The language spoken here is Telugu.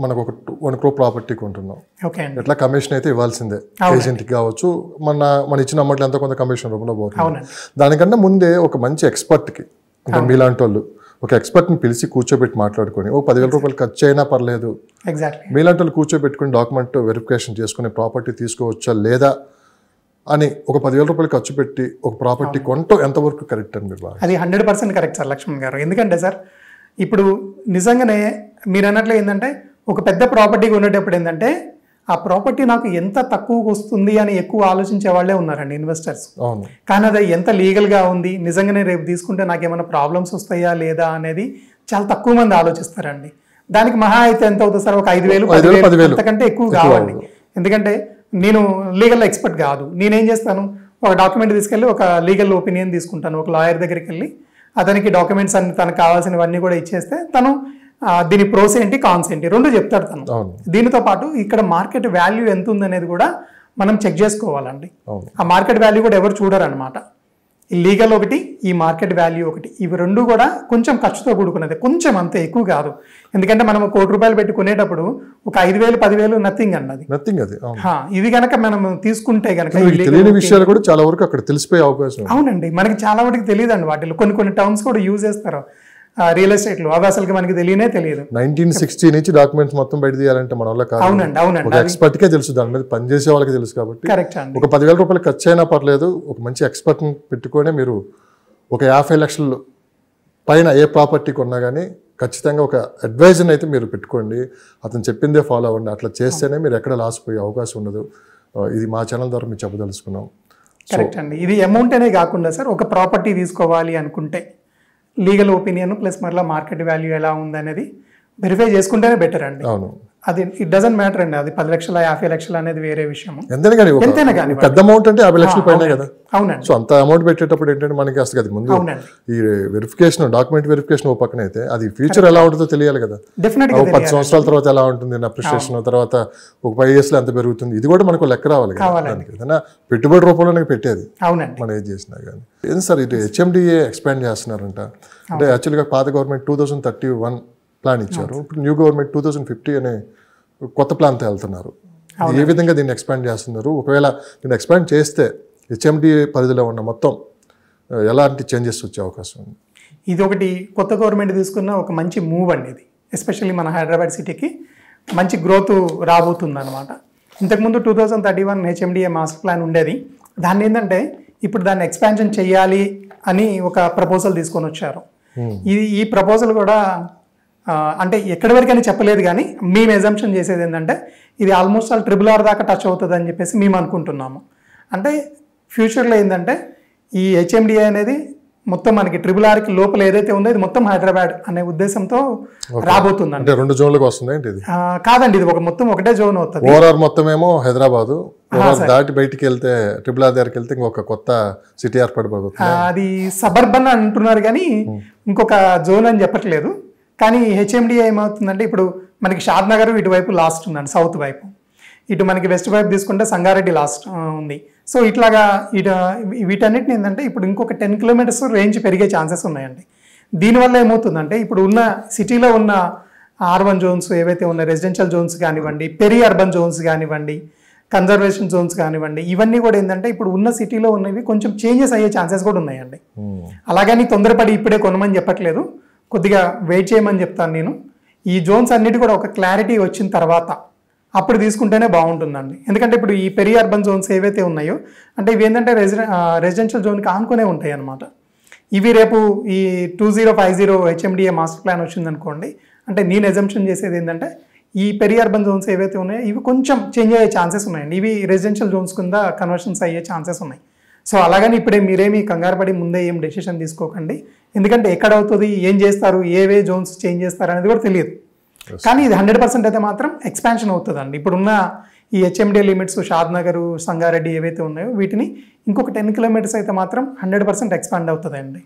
మనకు ఒక 1 crore ప్రాపర్టీ కొంటున్నాం. ఓకే అండి. ఎట్లా కమిషన్ అయితే ఇవ్వాల్సిందే, ఏజెంట్కి కావచ్చు, మన ఇచ్చిన అమౌంట్లో ఎంతో కొంత కమిషన్ రూపంలో పోతుంది. అవునండి. దానికన్నా ముందే ఒక మంచి ఎక్స్పర్ట్కి, అంటే మీలాంటి వాళ్ళు ఒక ఎక్స్పర్ట్ని పిలిచి కూర్చోబెట్టి మాట్లాడుకొని ఓ 10,000 రూపాయలు ఖర్చు అయినా పర్లేదు, ఎగ్జాక్ట్లీ మీలాంటి వాళ్ళు కూర్చోబెట్టుకుని డాక్యుమెంట్ వెరిఫికేషన్ చేసుకుని ప్రాపర్టీ తీసుకోవచ్చా లేదా అని ఒక 10,000 రూపాయలు ఖర్చు పెట్టి ఒక ప్రాపర్టీ కొంటూ ఎంతవరకు కరెక్ట్ అని మీరు బాగా? అది 100% కరెక్ట్ సార్ లక్ష్మణ్ గారు. ఎందుకంటే సార్ ఇప్పుడు నిజంగానే మీరు అన్నట్లు ఏంటంటే ఒక పెద్ద ప్రాపర్టీ కొనేటప్పుడు ఏంటంటే ఆ ప్రాపర్టీ నాకు ఎంత తక్కువకు వస్తుంది అని ఎక్కువ ఆలోచించే వాళ్ళే ఉన్నారండి ఇన్వెస్టర్స్. అవును. కానీ అది ఎంత లీగల్గా ఉంది, నిజంగానే రేపు తీసుకుంటే నాకు ఏమైనా ప్రాబ్లమ్స్ వస్తాయా లేదా అనేది చాలా తక్కువ మంది ఆలోచిస్తారండి. దానికి మహా అయితే ఎంత అవుతుంది సార్, ఒక 5,000 10,000 అంతకంటే ఎక్కువ కావండి. ఎందుకంటే నేను లీగల్ ఎక్స్పర్ట్ కాదు. నేనేం చేస్తాను, ఒక డాక్యుమెంట్ తీసుకెళ్ళి ఒక లీగల్ ఒపీనియన్ తీసుకుంటాను, ఒక లాయర్ దగ్గరికి వెళ్ళి అతనికి డాక్యుమెంట్స్ అన్ని తనకు కావాల్సినవన్నీ కూడా ఇచ్చేస్తే తను దీని ప్రోస్ ఏంటి కాన్స్ ఏంటి రెండు చెప్తాడు తను. దీనితో పాటు ఇక్కడ మార్కెట్ వాల్యూ ఎంత ఉందనేది కూడా మనం చెక్ చేసుకోవాలండి. ఆ మార్కెట్ వాల్యూ కూడా ఎవరు చూడరు అనమాట. ఈ లీగల్ ఒకటి, ఈ మార్కెట్ వాల్యూ ఒకటి, ఇవి రెండు కూడా కొంచెం ఖర్చుతో కూడుకున్నది, కొంచెం అంతే, ఎక్కువ కాదు. ఎందుకంటే మనం 1 కోటి రూపాయలు పెట్టి కొనేటప్పుడు ఒక 5,000 10,000 నథింగ్ అన్నది. ఇది కనుక మనం తీసుకుంటే కనుక తెలియని విషయాలు కూడా చాలా వరకు అక్కడ తెలిసిపోయే అవకాశం. అవునండి, మనకి చాలా వరకు తెలియదండి. వాటిలో కొన్ని టర్మ్స్ కూడా యూజ్ చేస్తారు రియల్ ఎస్టేట్ లో, అవి అసలు మనకి తెలియదు. 1960 నుంచి డాక్యుమెంట్స్ మొత్తం బయట తీయాలంటే మన వల్ల కాదు. అవునండి. ఎక్స్పర్ట్ కే తెలుసు, దాని మీద పనిచేసే వాళ్ళకి తెలుసు. కాబట్టి కరెక్ట్ అండి. ఒక 10,000 రూపాయలు ఖర్చు అయినా పర్లేదు, ఒక మంచి ఎక్స్పర్ట్ పెట్టుకొని మీరు ఒక 50 లక్షలు పైన ఏ ప్రాపర్టీ కొన్నా కానీ ఖచ్చితంగా ఒక అడ్వైజర్ అయితే మీరు పెట్టుకోండి. అతను చెప్పిందే ఫాలో అవ్వండి. అట్లా చేస్తేనే మీరు ఎక్కడ లాస్ పోయే అవకాశం ఉండదు. ఇది మా ఛానల్ ద్వారా మీరు చెప్పదలుచుకున్నాం. కరెక్ట్ అండి. ఇది అమౌంట్ అనే కాకుండా సార్, ఒక ప్రాపర్టీ తీసుకోవాలి అనుకుంటే లీగల్ ఒపీనియన్ ప్లస్ మరలా మార్కెట్ వాల్యూ ఎలా ఉందనేది వెరిఫై చేసుకుంటేనే బెటర్ అండి. అవును. అది ఇట్ డజంట్ మ్యాటర్ అండి. అది 10 లక్షల 50 లక్షలు అనేది వేరే విషయం. ఎంతైనా కానీ పెద్ద అమౌంట్ అంటే 50 లక్షలు పైన కదా. అవునండి. సో అంత అమౌంట్ పెట్టేటప్పుడు ఏంటంటే మనకి అసలు అది ముందు ఈ వెరిఫికేషన్, డాక్యుమెంట్ వెరిఫికేషన్ ఓ పక్కన అయితే అది ఫ్యూచర్ ఎలా ఉంటుందో తెలియాలి కదా. డెఫినెట్గా 10 సంవత్సరాల తర్వాత ఎలా ఉంటుంది అప్రిషియేషన్, తర్వాత ఒక 5 years లో ఎంత పెరుగుతుంది, ఇది కూడా మనకు లెక్క రావాలి కదా. ఏదైనా పెట్టుబడి రూపంలోనే పెట్టేది మనం ఏది చేసినా కానీ. ఏంటి సార్ ఇటు HMDA ఎక్స్పాండ్ చేస్తున్నారంట. అంటే యాక్చువల్గా పాత గవర్నమెంట్ 2031 ప్లాన్ ఇచ్చారు. ఇప్పుడు న్యూ గవర్నమెంట్ 2050 అనే కొత్త ప్లాన్తో వెళ్తున్నారు. ఏ విధంగా దీన్ని ఎక్స్పాండ్ చేస్తున్నారు? ఒకవేళ దీన్ని ఎక్స్పాండ్ చేస్తే HMDA పరిధిలో ఉన్న మొత్తం ఎలాంటి చేంజెస్ వచ్చే అవకాశం ఉంది? ఇది ఒకటి కొత్త గవర్నమెంట్ తీసుకున్న ఒక మంచి మూవ్ అండి. ఇది ఎస్పెషల్లీ మన హైదరాబాద్ సిటీకి మంచి గ్రోత్ రాబోతుంది అనమాట. ఇంతకుముందు 2031 HMDA మాస్టర్ ప్లాన్ ఉండేది. దాన్ని ఏంటంటే ఇప్పుడు దాన్ని ఎక్స్పాన్షన్ చేయాలి అని ఒక ప్రపోజల్ తీసుకొని వచ్చారు. ఈ ప్రపోజల్ కూడా అంటే ఎక్కడి వరకు అని చెప్పలేదు, కానీ మేము ఎజంప్షన్ చేసేది ఏంటంటే ఇది ఆల్మోస్ట్ ఆల్ RRR దాకా టచ్ అవుతుంది అని చెప్పేసి మేము అనుకుంటున్నాము. అంటే ఫ్యూచర్లో ఏంటంటే ఈ HMDA అనేది మొత్తం మనకి RRRకి లోపల ఏదైతే ఉందో ఇది మొత్తం హైదరాబాద్ అనే ఉద్దేశంతో రాబోతుంది. అంటే 2 జోన్లకు వస్తుంది ఏంటి? కాదండి, ఇది మొత్తం ఒకటే జోన్ అవుతుంది. ఓవరాల్ మొత్తం ఏమో హైదరాబాద్ దాటి బయటికి వెళ్తే RRR దగ్గరికి వెళ్తే ఇంకొక కొత్త సిటీ ఏర్పడబోతుంది. అది సబర్బన్ అంటున్నారు కానీ ఇంకొక జోన్ అని చెప్పట్లేదు. కానీ HMDA ఏమవుతుందంటే ఇప్పుడు మనకి షాద్ నగర్ ఇటువైపు లాస్ట్ ఉందండి, సౌత్ వైపు. ఇటు మనకి వెస్ట్ వైపు తీసుకుంటే సంగారెడ్డి లాస్ట్ ఉంది. సో ఇట్లాగా వీటన్నిటిని ఏంటంటే ఇప్పుడు ఇంకొక 10 kilometers రేంజ్ పెరిగే ఛాన్సెస్ ఉన్నాయండి. దీనివల్ల ఏమవుతుందంటే ఇప్పుడు ఉన్న సిటీలో ఉన్న R1 జోన్స్ ఏవైతే ఉన్న రెసిడెన్షియల్ జోన్స్ కానివ్వండి, పెరి అర్బన్ జోన్స్ కానివ్వండి, కన్జర్వేషన్ జోన్స్ కానివ్వండి, ఇవన్నీ కూడా ఏంటంటే ఇప్పుడు ఉన్న సిటీలో ఉన్నవి కొంచెం చేంజెస్ అయ్యే ఛాన్సెస్ కూడా ఉన్నాయండి. అలాగని తొందరపడి ఇప్పుడే కొనమని చెప్పట్లేదు, కొద్దిగా వెయిట్ చేయమని చెప్తాను నేను. ఈ జోన్స్ అన్నిటి కూడా ఒక క్లారిటీ వచ్చిన తర్వాత అప్పుడు తీసుకుంటేనే బాగుంటుందండి. ఎందుకంటే ఇప్పుడు ఈ పెరి అర్బన్ జోన్స్ ఏవైతే ఉన్నాయో అంటే ఇవి ఏంటంటే రెసిడెన్షియల్ జోన్కి ఆనుకునే ఉంటాయి అన్నమాట. ఇవి రేపు ఈ 2050 HMDA మాస్టర్ ప్లాన్ వచ్చిందనుకోండి, అంటే నేను ఎజంప్షన్ చేసేది ఏంటంటే ఈ పెరి అర్బన్ జోన్స్ ఏవైతే ఉన్నాయో ఇవి కొంచెం చేంజ్ అయ్యే ఛాన్సెస్ ఉన్నాయండి. ఇవి రెసిడెన్షియల్ జోన్స్ కింద కన్వర్షన్స్ అయ్యే ఛాన్సెస్ ఉన్నాయి. సో అలాగని ఇప్పుడే మీరేమి కంగారు పడి ముందే ఏం డెసిషన్ తీసుకోకండి. ఎందుకంటే ఎక్కడ అవుతుంది, ఏం చేస్తారు, ఏవే జోన్స్ చేంజ్ చేస్తారు అనేది కూడా తెలియదు. కానీ ఇది 100% అయితే మాత్రం ఎక్స్పాన్షన్ అవుతుందండి. ఇప్పుడున్న ఈ HMDA లిమిట్స్ షాద్ నగర్, సంగారెడ్డి ఏవైతే ఉన్నాయో వీటిని ఇంకొక 10 kilometers అయితే మాత్రం 100% ఎక్స్పాండ్ అవుతుందండి.